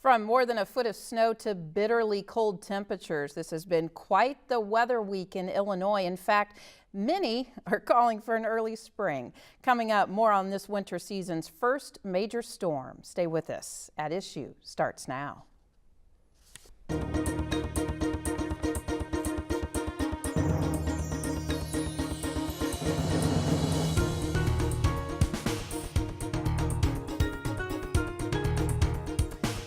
From more than a foot of snow to bitterly cold temperatures, this has been quite the weather week in Illinois. In fact, many are calling for an early spring. Coming up, more on this winter season's first major storm. Stay with us. At Issue starts now.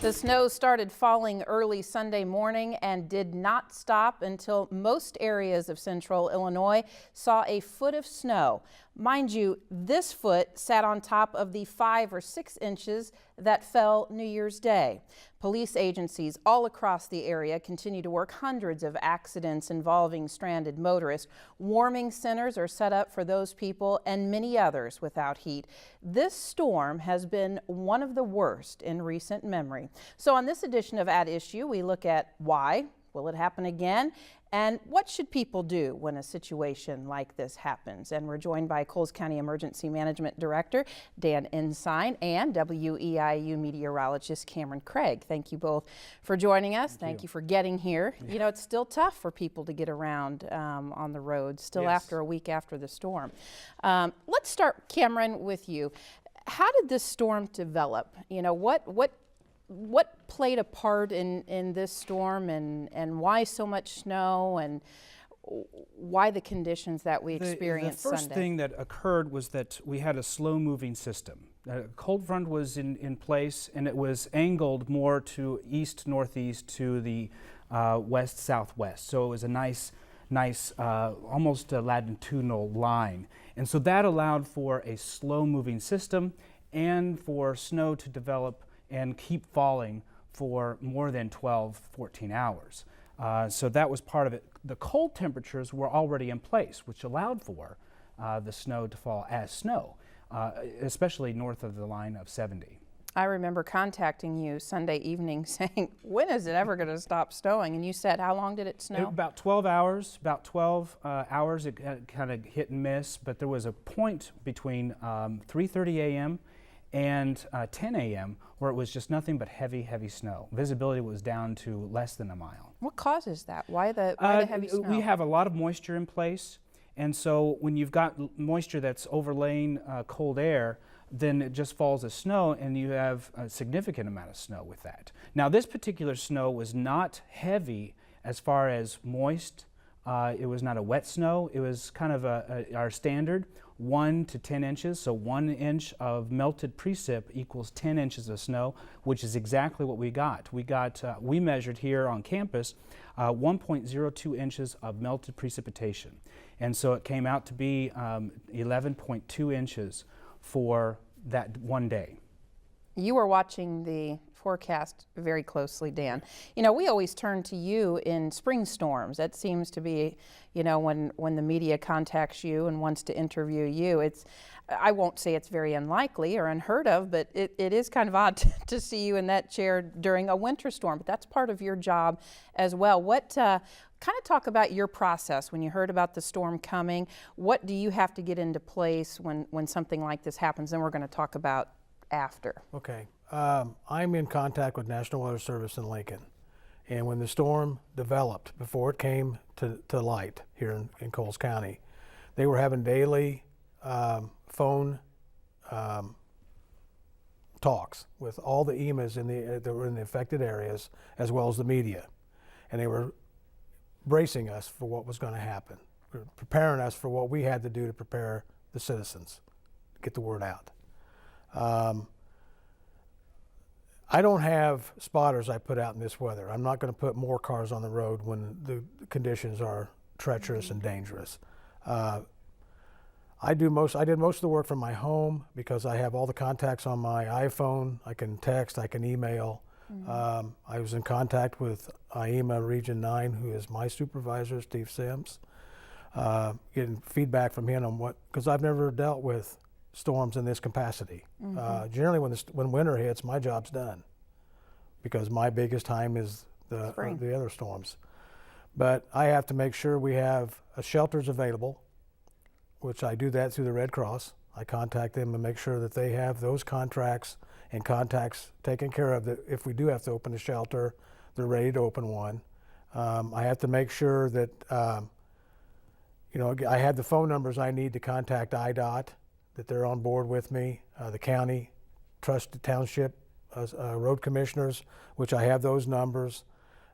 The snow started falling early Sunday morning and did not stop until most areas of central Illinois saw a foot of snow. Mind you, this foot sat on top of the 5 or 6 inches that fell New Year's Day. Police agencies all across the area continue to work hundreds of accidents involving stranded motorists. Warming centers are set up for those people and many others without heat. This storm has been one of the worst in recent memory. So on this edition of At Issue, we look at why, will it happen again, and what should people do when a situation like this happens? And we're joined by Coles County Emergency Management Director Dan Ensign and WEIU Meteorologist Cameron Craig. Thank you both for joining us. Thank you for getting here. You know, it's still tough for people to get around on the road, still after a week after the storm. Let's start, Cameron, with you. How did this storm develop? You know, what played a part in this storm, and why so much snow, and why the conditions that we experienced Sunday? The first thing that occurred was that we had a slow-moving system. A cold front was in place, and it was angled more to east-northeast to the west-southwest. So it was a nice almost a latitudinal line. And so that allowed for a slow-moving system and for snow to develop and keep falling for more than 12-14 hours. So that was part of it. The cold temperatures were already in place, which allowed for the snow to fall as snow, especially north of the line of 70. I remember contacting you Sunday evening saying, when is it ever going to stop snowing? And you said, how long did it snow? About 12 hours. About 12 hours, it kind of hit and miss, but there was a point between 3:30 a.m. and 10 a.m. where it was just nothing but heavy snow. Visibility was down to less than a mile. What causes that? Why the heavy snow? We have a lot of moisture in place, and so when you've got moisture that's overlaying cold air, then it just falls as snow, and you have a significant amount of snow with that. Now, this particular snow was not heavy as far as moist. It was not a wet snow. It was kind of our standard 1 to 10 inches. So 1 inch of melted precip equals 10 inches of snow, which is exactly what we got. We measured here on campus 1.02 inches of melted precipitation. And so it came out to be 11.2 inches for that one day. You were watching the forecast very closely, Dan. You know, we always turn to you in spring storms. That seems to be, you know, when the media contacts you and wants to interview you, I won't say it's very unlikely or unheard of, but it is kind of odd to see you in that chair during a winter storm, but that's part of your job as well. Kind of talk about your process when you heard about the storm coming. What do you have to get into place when something like this happens? And we're going to talk about after. Okay. I'm in contact with National Weather Service in Lincoln, and when the storm developed, before it came to light here in Coles County, they were having daily phone talks with all the EMAs that were in the affected areas, as well as the media, and they were bracing us for what was going to happen, preparing us for what we had to do to prepare the citizens, get the word out. I don't have spotters I put out in this weather. I'm not going to put more cars on the road when the conditions are treacherous and dangerous. I did most of the work from my home because I have all the contacts on my iPhone. I can text, I can email. I was in contact with IEMA Region 9, who is my supervisor, Steve Sims, getting feedback from him on because I've never dealt with storms in this capacity. Generally, when winter hits, my job's done because my biggest time is the other storms. But I have to make sure we have shelters available, which I do that through the Red Cross. I contact them and make sure that they have those contracts and contacts taken care of, that if we do have to open a shelter, they're ready to open one. I have to make sure that, I have the phone numbers I need to contact IDOT, that they're on board with me, the county, trusted township, road commissioners, which I have those numbers.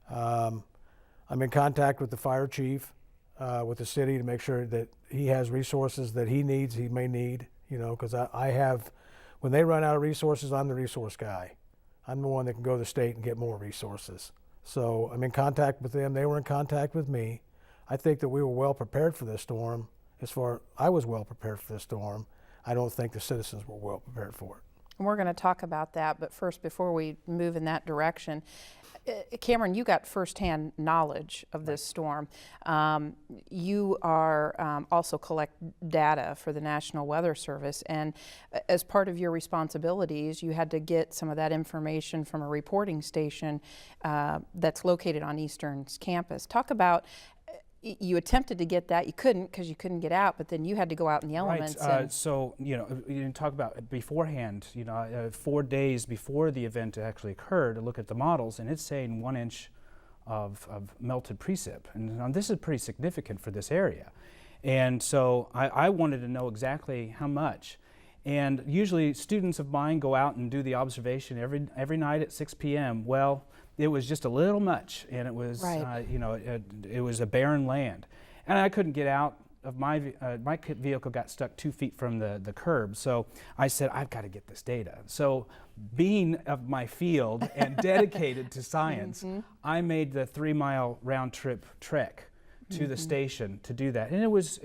I'm in contact with the fire chief, with the city, to make sure that he has resources that he may need, because I have, when they run out of resources, I'm the resource guy. I'm the one that can go to the state and get more resources. So I'm in contact with them. They were in contact with me. I think that we were well prepared for this storm. I was well prepared for this storm. I don't think the citizens were well prepared for it. And we're going to talk about that, but first, before we move in that direction, Cameron, you got firsthand knowledge of this storm. You are also collect data for the National Weather Service, and as part of your responsibilities, you had to get some of that information from a reporting station that's located on Eastern's campus. Talk about, you attempted to get that, you couldn't because you couldn't get out, but then you had to go out in the elements. Right. So, you talk about beforehand, 4 days before the event actually occurred, to look at the models, and it's saying 1 inch of melted precip. And this is pretty significant for this area. And so I wanted to know exactly how much. And usually students of mine go out and do the observation every night at 6 p.m. Well, it was just a little much, and it was, right. It was a barren land. And I couldn't get out of my vehicle got stuck 2 feet from the curb. So I said, I've got to get this data. So being of my field and dedicated to science, I made the 3-mile round trip trek to the station to do that. And it was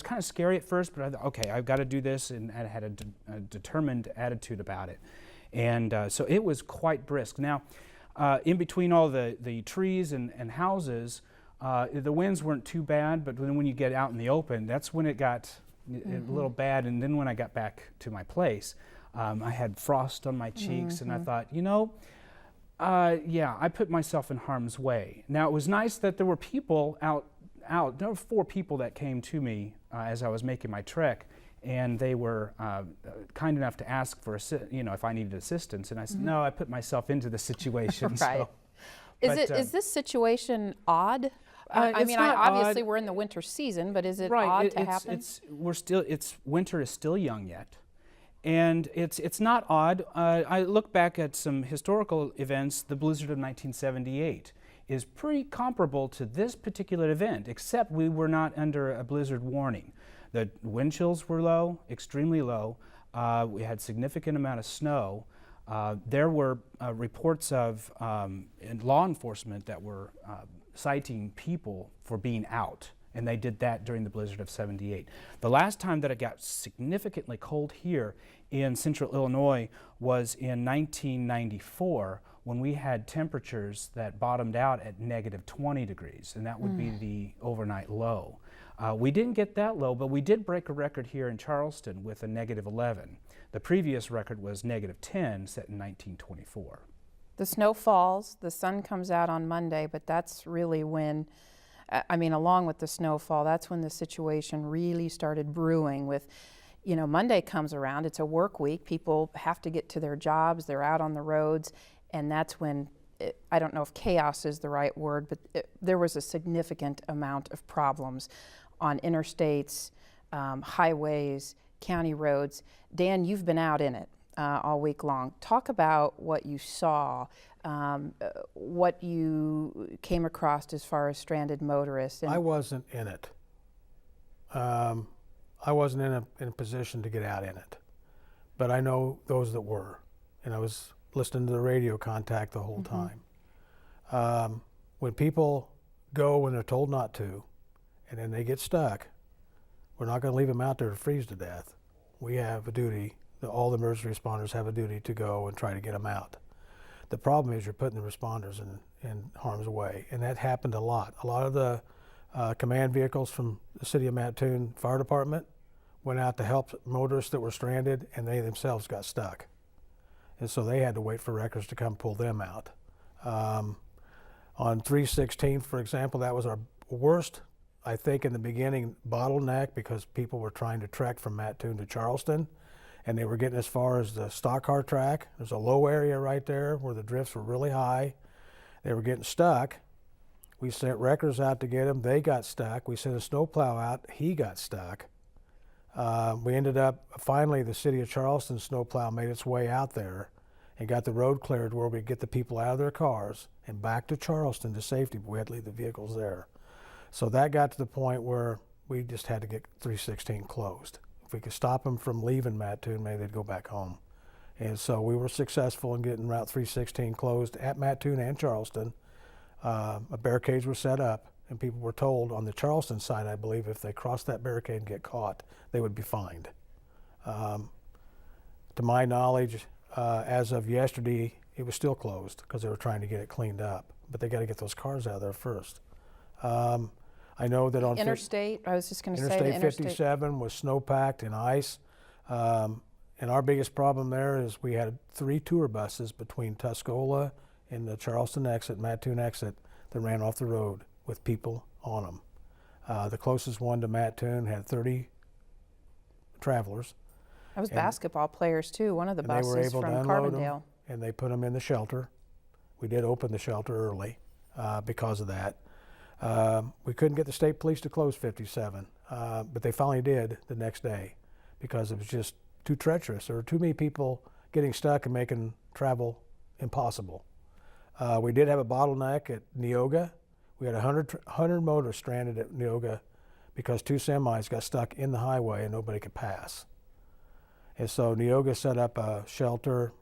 kind of scary at first, but I thought, okay, I've got to do this, and I had a determined attitude about it. And so it was quite brisk. Now, in between all the trees and houses, the winds weren't too bad, but when you get out in the open, that's when it got a little bad. And then when I got back to my place, I had frost on my cheeks, and I thought, yeah, I put myself in harm's way. Now, it was nice that there were people out. There were 4 people that came to me as I was making my trek, and they were kind enough to ask for, if I needed assistance. And I said, no, I put myself into the situation. Right. So, is this situation odd? Obviously we're in the winter season, but is it odd to happen? Winter is still young yet. And it's not odd. I look back at some historical events. The blizzard of 1978 is pretty comparable to this particular event, except we were not under a blizzard warning. The wind chills were low, extremely low. We had significant amount of snow. There were reports of law enforcement that were citing people for being out, and they did that during the blizzard of 78. The last time that it got significantly cold here in central Illinois was in 1994, when we had temperatures that bottomed out at -20 degrees, and that would be the overnight low. We didn't get that low, but we did break a record here in Charleston with a -11. The previous record was -10, set in 1924. The snow falls, the sun comes out on Monday, but that's really when, along with the snowfall, that's when the situation really started brewing with, Monday comes around, it's a work week, people have to get to their jobs, they're out on the roads, and that's when, I don't know if chaos is the right word, but there was a significant amount of problems on interstates, highways, county roads. Dan, you've been out in it all week long. Talk about what you saw, what you came across as far as stranded motorists. I wasn't in it. I wasn't in a position to get out in it, but I know those that were, and I was listening to the radio contact the whole time. When people go when they're told not to, and then they get stuck, we're not going to leave them out there to freeze to death. We have a duty, all the emergency responders have a duty to go and try to get them out. The problem is you're putting the responders in harm's way, and that happened a lot. A lot of the command vehicles from the City of Mattoon Fire Department went out to help motorists that were stranded, and they themselves got stuck. And so they had to wait for wreckers to come pull them out. On 3/16, for example, that was our worst I think in the beginning, bottleneck because people were trying to trek from Mattoon to Charleston, and they were getting as far as the stock car track. There's a low area right there where the drifts were really high. They were getting stuck. We sent wreckers out to get them. They got stuck. We sent a snowplow out. He got stuck. We ended up, finally, the city of Charleston snowplow made its way out there and got the road cleared where we could get the people out of their cars and back to Charleston to safety, but we had to leave the vehicles there. So that got to the point where we just had to get 316 closed. If we could stop them from leaving Mattoon, maybe they'd go back home. And so we were successful in getting Route 316 closed at Mattoon and Charleston. Barricades were set up, and people were told on the Charleston side, I believe, if they crossed that barricade and get caught, they would be fined. To my knowledge, as of yesterday, it was still closed because they were trying to get it cleaned up. But they got to get those cars out of there first. I know that on Interstate, I was just going to say the Interstate 57 was snow-packed and ice. And our biggest problem there is we had 3 tour buses between Tuscola and the Charleston exit, Mattoon exit, that ran off the road with people on them. The closest one to Mattoon had 30 travelers. That was basketball players too, one of the buses they were able from to unload Carbondale. them, and they put them in the shelter. We did open the shelter early because of that. We couldn't get the state police to close 57, but they finally did the next day because it was just too treacherous. There were too many people getting stuck and making travel impossible. We did have a bottleneck at Neoga. We had 100 motors stranded at Neoga because 2 semis got stuck in the highway and nobody could pass. And so Neoga set up a shelter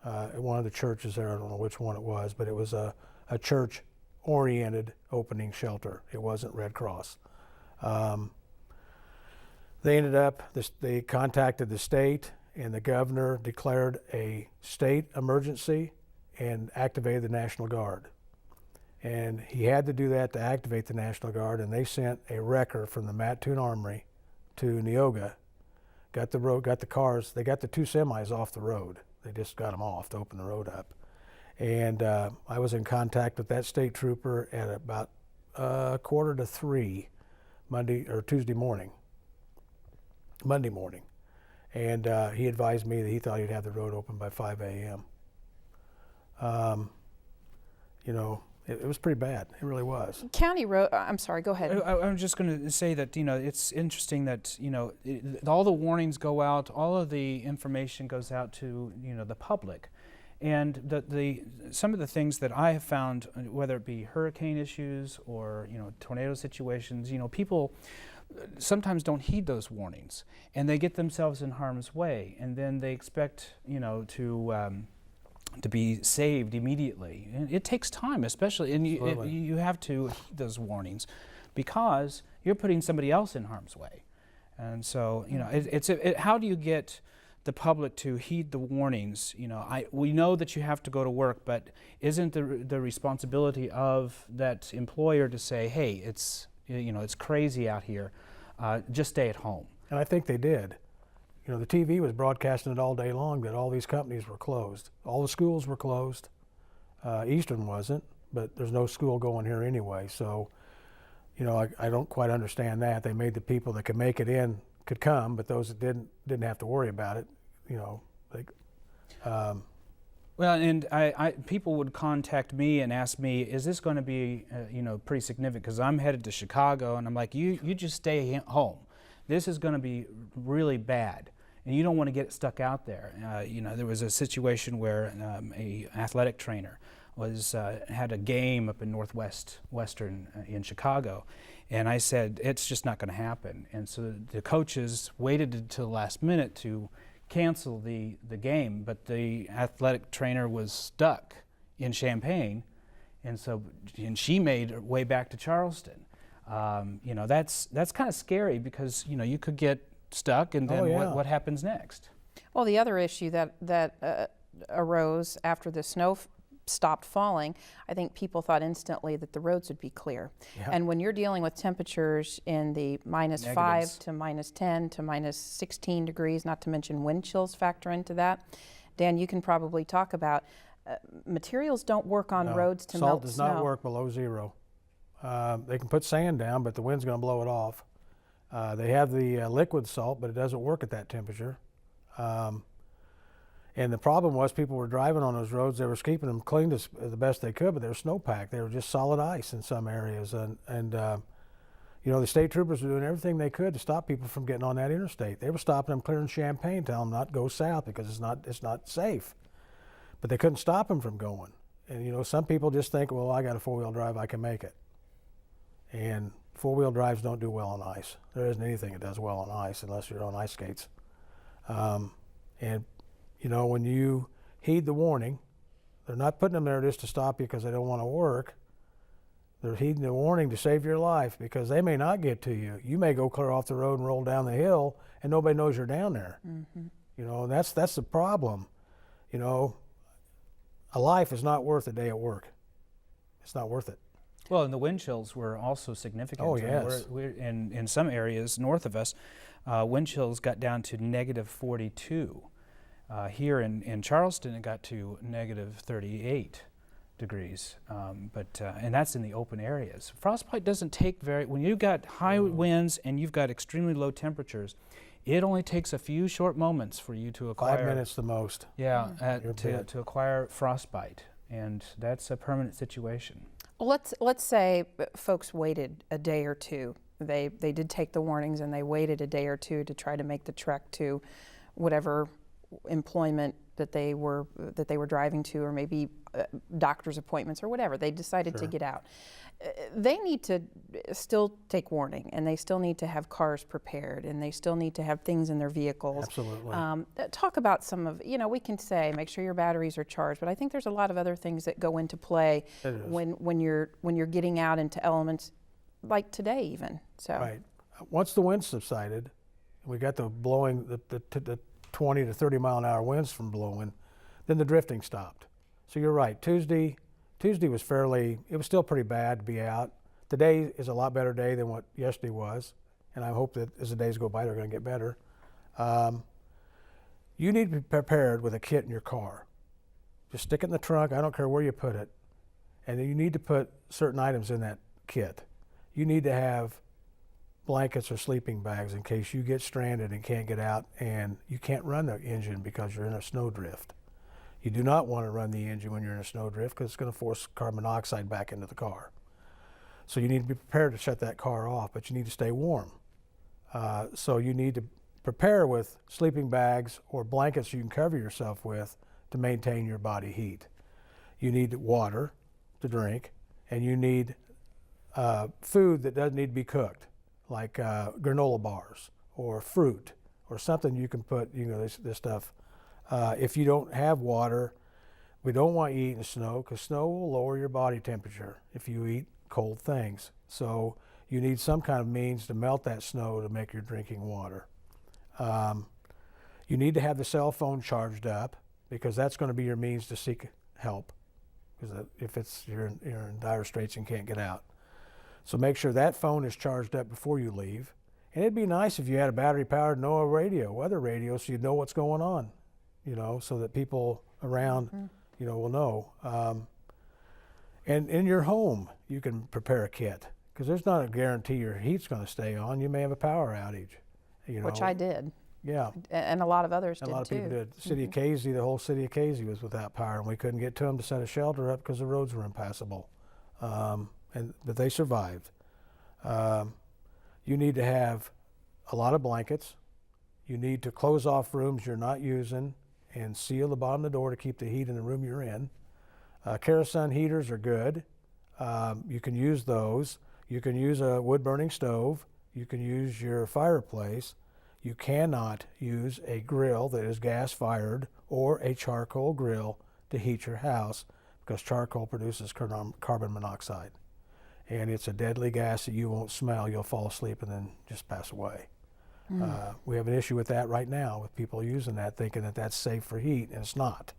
at one of the churches there. I don't know which one it was, but it was a church-oriented opening shelter. It wasn't Red Cross. They ended up, they contacted the state, and the governor declared a state emergency and activated the National Guard. And he had to do that to activate the National Guard, and they sent a wrecker from the Mattoon Armory to Neoga, got the cars, they got the 2 semis off the road. They just got them off to open the road up. And I was in contact with that state trooper at about 2:45 Monday morning. And he advised me that he thought he'd have the road open by 5 a.m. You know, it was pretty bad. It really was. County road, I'm sorry, go ahead. I'm just going to say that, you know, it's interesting that, you know, all the warnings go out, all of the information goes out to, you know, the public. And some of the things that I have found, whether it be hurricane issues or, you know, tornado situations, you know, people sometimes don't heed those warnings, and they get themselves in harm's way, and then they expect, you know, to be saved immediately. And it takes time, especially, and you have to heed those warnings because you're putting somebody else in harm's way. And so, you know, how do you get the public to heed the warnings? You know, we know that you have to go to work, but isn't the responsibility of that employer to say, hey, it's, you know, it's crazy out here, just stay at home? And I think they did. You know, the TV was broadcasting it all day long that all these companies were closed. All the schools were closed. Eastern wasn't, but there's no school going here anyway. So, you know, I don't quite understand that. They made the people that could make it in could come, but those that didn't have to worry about it. You know, well, and people would contact me and ask me, is this going to be, you know, pretty significant? Because I'm headed to Chicago, and I'm like, you just stay home. This is going to be really bad, and you don't want to get stuck out there. You know, there was a situation where a athletic trainer had a game up in Western in Chicago, and I said, it's just not going to happen. And so the coaches waited until the last minute to cancel the game, but the athletic trainer was stuck in Champaign, and she made her way back to Charleston. You know, that's kind of scary because, you know, you could get stuck, and then what happens next? Well, the other issue that arose after the snow stopped falling, I think people thought instantly that the roads would be clear. Yeah. And when you're dealing with temperatures in the -5 to -10 to -16 degrees, not to mention wind chills factor into that, Dan, you can probably talk about materials don't work on roads to melt snow. Salt does not work below 0. They can put sand down, but the wind's going to blow it off. They have the liquid salt, but it doesn't work at that temperature. And the problem was people were driving on those roads. They were keeping them clean as the best they could, but they were snowpacked. They were just solid ice in some areas. And you know, the state troopers were doing everything they could to stop people from getting on that interstate. They were stopping them clearing Champaign, telling them not to go south because it's not safe. But they couldn't stop them from going. And you know, some people just think, well, I got a four-wheel drive, I can make it. And four-wheel drives don't do well on ice. There isn't anything that does well on ice unless you're on ice skates. And you know, when you heed the warning, they're not putting them there just to stop you because they don't want to work. They're heeding the warning to save your life because they may not get to you. You may go clear off the road and roll down the hill and nobody knows you're down there. Mm-hmm. You know, and that's the problem. You know, a life is not worth a day at work. It's not worth it. Well, and the wind chills were also significant. Oh, yes. We're in some areas north of us, wind chills got down to -42. Here in Charleston, it got to -38 degrees, and that's in the open areas. Frostbite doesn't take when you've got high winds and you've got extremely low temperatures, it only takes a few short moments for you to acquire. 5 minutes the most. Yeah, to acquire frostbite, and that's a permanent situation. Well, let's say folks waited a day or two. They did take the warnings and they waited a day or two to try to make the trek to whatever employment that they were driving to, or maybe doctor's appointments or whatever. They decided to get out. They need to still take warning, and they still need to have cars prepared, and they still need to have things in their vehicles. Absolutely. Talk about some of, you know, we can say make sure your batteries are charged, but I think there's a lot of other things that go into play when you're getting out into elements like today even. So right. Once the wind subsided, we got the blowing the 20 to 30 mile an hour winds from blowing, then the drifting stopped. So you're right. Tuesday was it was still pretty bad to be out. Today is a lot better day than what yesterday was, and I hope that as the days go by, they're going to get better. You need to be prepared with a kit in your car. Just stick it in the trunk. I don't care where you put it. And then you need to put certain items in that kit. You need to have blankets or sleeping bags in case you get stranded and can't get out and you can't run the engine because you're in a snowdrift. You do not want to run the engine when you're in a snowdrift because it's going to force carbon monoxide back into the car. So you need to be prepared to shut that car off, but you need to stay warm. So you need to prepare with sleeping bags or blankets you can cover yourself with to maintain your body heat. You need water to drink, and you need food that doesn't need to be cooked, like granola bars or fruit or something you can put, you know, this stuff. If you don't have water, we don't want you eating snow because snow will lower your body temperature if you eat cold things. So you need some kind of means to melt that snow to make your drinking water. You need to have the cell phone charged up because that's going to be your means to seek help, because if you're in dire straits and can't get out. So make sure that phone is charged up before you leave. And it'd be nice if you had a battery-powered NOAA radio, weather radio, so you'd know what's going on, you know, so that people around, you know, will know. And in your home, you can prepare a kit, because there's not a guarantee your heat's going to stay on. You may have a power outage, you know. Which I did. Yeah. And a lot of others did too. A lot of people did. The city of Casey, the whole city of Casey was without power, and we couldn't get to them to set a shelter up because the roads were impassable. But they survived. You need to have a lot of blankets. You need to close off rooms you're not using and seal the bottom of the door to keep the heat in the room you're in. Kerosene heaters are good. You can use those. You can use a wood-burning stove. You can use your fireplace. You cannot use a grill that is gas-fired or a charcoal grill to heat your house, because charcoal produces carbon monoxide. And it's a deadly gas that you won't smell. You'll fall asleep and then just pass away. We have an issue with that right now, with people using that, thinking that that's safe for heat, and it's not.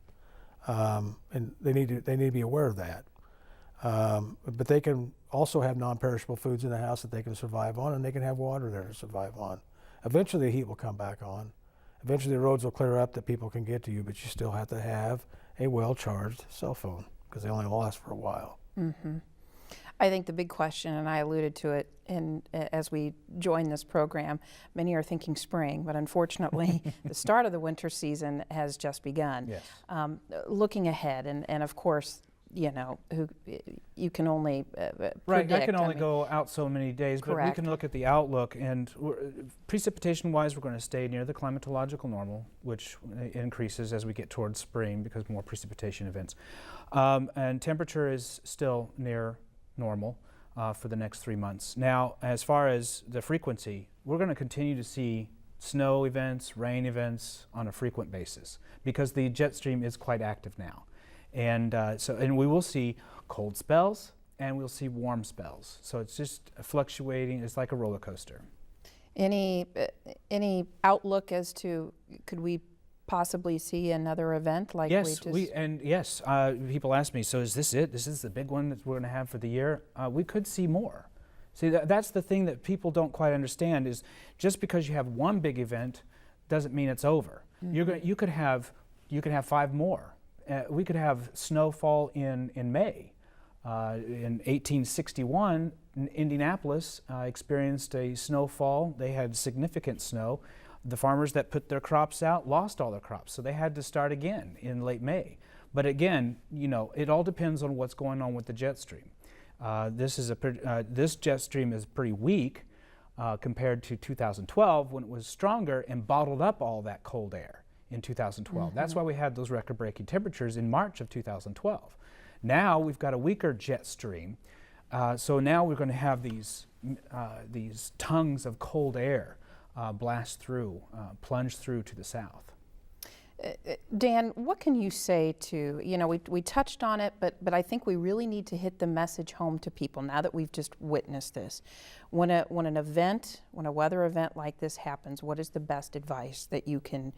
And they need to be aware of that. But they can also have non-perishable foods in the house that they can survive on, and they can have water there to survive on. Eventually the heat will come back on. Eventually the roads will clear up that people can get to you, but you still have to have a well-charged cell phone, because they only last for a while. I think the big question, and I alluded to it as we join this program, many are thinking spring, but unfortunately the start of the winter season has just begun. Yes. Looking ahead, and of course, you know, you can only Right, predict. I can only go out so many days, but we Correct. can look at the outlook, and precipitation-wise, we're going to stay near the climatological normal, which increases as we get towards spring because more precipitation events. And temperature is still near normal for the next 3 months. Now, as far as the frequency, we're going to continue to see snow events, rain events on a frequent basis because the jet stream is quite active now. And and we will see cold spells and we'll see warm spells. So it's just fluctuating. It's like a roller coaster. Any outlook as to, could we possibly see another event like Yes, we just... people ask me, so is this it? This is the big one that we're going to have for the year? We could see more. See, that's the thing that people don't quite understand is just because you have one big event doesn't mean it's over. Mm-hmm. You could have 5 more. We could have snowfall in May. In 1861, Indianapolis experienced a snowfall. They had significant snow. The farmers that put their crops out lost all their crops, so they had to start again in late May. But again, you know, it all depends on what's going on with the jet stream. This jet stream is pretty weak compared to 2012 when it was stronger and bottled up all that cold air in 2012. Mm-hmm. That's why we had those record-breaking temperatures in March of 2012. Now we've got a weaker jet stream, so now we're going to have these tongues of cold air blast through, plunge through to the south. Dan, what can you say to, you know, we touched on it, but I think we really need to hit the message home to people now that we've just witnessed this. When a weather event like this happens, what is the best advice that you can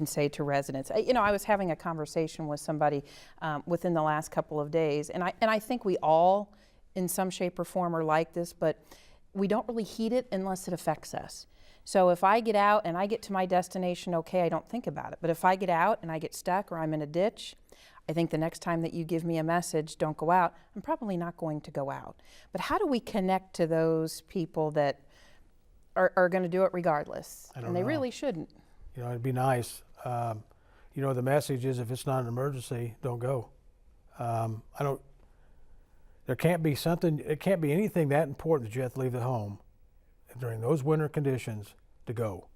say to residents? You know, I was having a conversation with somebody within the last couple of days, and I think we all, in some shape or form, are like this, but we don't really heed it unless it affects us. So if I get out and I get to my destination, okay, I don't think about it. But if I get out and I get stuck or I'm in a ditch, I think the next time that you give me a message, don't go out, I'm probably not going to go out. But how do we connect to those people that are going to do it regardless? And they really shouldn't. You know, it'd be nice. You know, the message is if it's not an emergency, don't go. There can't be something, it can't be anything that important that you have to leave at home during those winter conditions to go.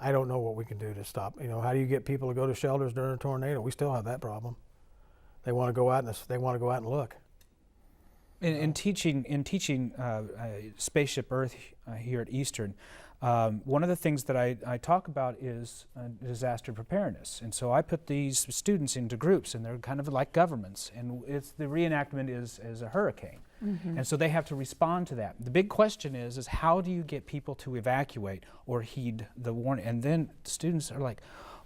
I don't know what we can do to stop. You know, how do you get people to go to shelters during a tornado? We still have that problem. They want to go out and look. In teaching Spaceship Earth here at Eastern, one of the things that I talk about is disaster preparedness. And so I put these students into groups, and they're kind of like governments. And the reenactment is a hurricane. Mm-hmm. And so they have to respond to that. The big question is how do you get people to evacuate or heed the warning? And then the students are like,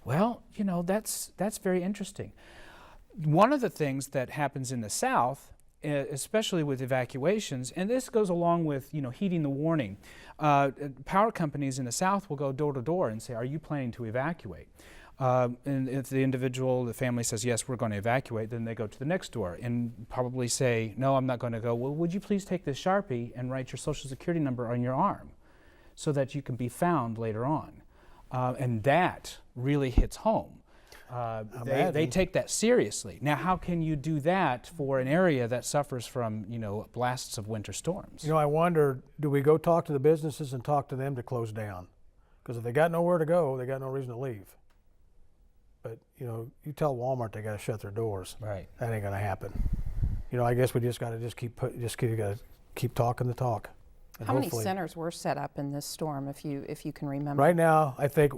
well, you know, that's very interesting. One of the things that happens in the South, especially with evacuations, and this goes along with, you know, heeding the warning. Power companies in the South will go door to door and say, are you planning to evacuate? And if the family says, yes, we're going to evacuate, then they go to the next door and probably say, no, I'm not going to go. Well, would you please take this Sharpie and write your Social Security number on your arm so that you can be found later on? And that really hits home. They take that seriously. Now, how can you do that for an area that suffers from, you know, blasts of winter storms? You know, I wonder, do we go talk to the businesses and talk to them to close down? Because if they got nowhere to go, they got no reason to leave. But, you know, you tell Walmart they got to shut their doors. Right. That ain't going to happen. You know, I guess we just got to keep talking the talk. How many centers were set up in this storm, if you can remember? Right now, I think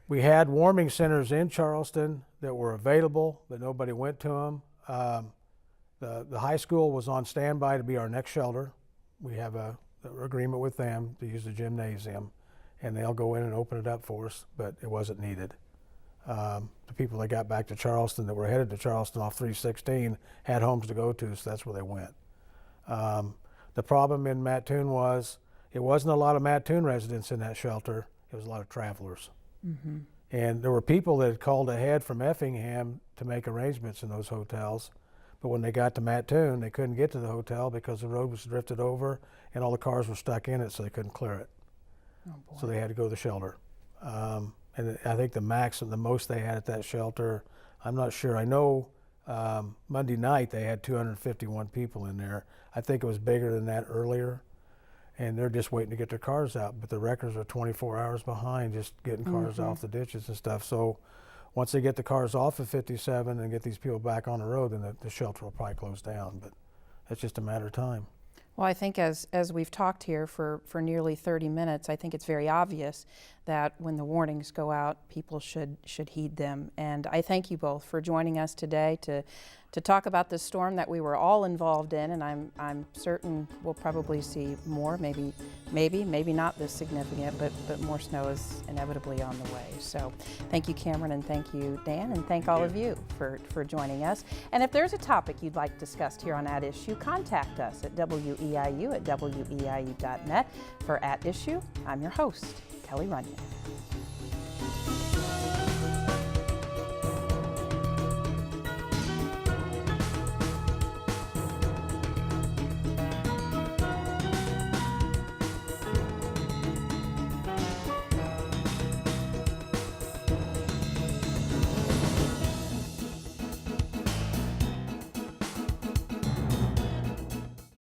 we had warming centers in Charleston that were available, but nobody went to them. The high school was on standby to be our next shelter. We have an agreement with them to use the gymnasium, and they'll go in and open it up for us, but it wasn't needed. The people that got back to Charleston that were headed to Charleston off 316 had homes to go to, so that's where they went. The problem in Mattoon was it wasn't a lot of Mattoon residents in that shelter. It was a lot of travelers. Mm-hmm. And there were people that had called ahead from Effingham to make arrangements in those hotels, But when they got to Mattoon, they couldn't get to the hotel because the road was drifted over and all the cars were stuck in it, so they couldn't clear it. Oh, boy. So they had to go to the shelter. And I think the most they had at that shelter, I'm not sure. I know Monday night they had 251 people in there. I think it was bigger than that earlier. And they're just waiting to get their cars out. But the wreckers are 24 hours behind just getting cars off the ditches and stuff. So once they get the cars off of 57 and get these people back on the road, then the shelter will probably close down. But it's just a matter of time. Well, I think as we've talked here for nearly 30 minutes, I think it's very obvious that when the warnings go out, people should heed them. And I thank you both for joining us today to talk about this storm that we were all involved in, and I'm certain we'll probably see more, maybe not this significant, but more snow is inevitably on the way. So thank you, Cameron, and thank you, Dan, and thank all of you for joining us. And if there's a topic you'd like discussed here on At Issue, contact us at WEIU at WEIU.net. For At Issue, I'm your host, Kelly Runyon.